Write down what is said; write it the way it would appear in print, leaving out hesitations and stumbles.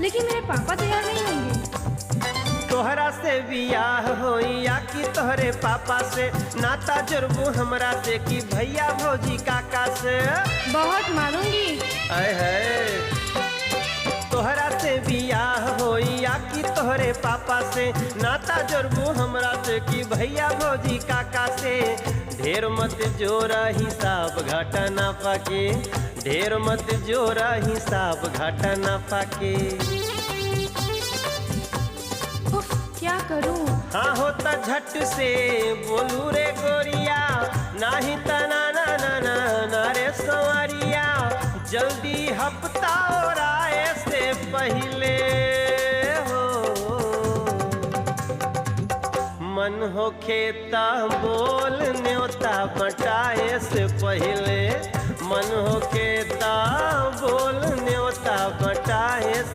लेकिन मेरे पापा तैयार नहीं होंगे। तोहरा से बियाह होइया कि तोहरे पापा से, नाता जुड़बू हमरा से कि भैया भौजी काका से। बहुत मानूंगी। आय है तोहरा से बियाह होइया कि तोहरे पापा से, नाता जुड़बू हमरा से कि भैया भौजी काका से। ढेर मत जोरा हिसाब घाटा ना पाके, ढेर मत जोरा हिसाब घाटा ना पाके। उफ, क्या करूं? हाँ होता झट से बोलू रे गोरिया, नाही तना ना ना ना ना रे संवरिया। जल्दी हफ्ता और आए से पहले हो, मन हो खेता बोल न्योता बटाए से पहले, मन हो खेता बोल न्योता बटाए।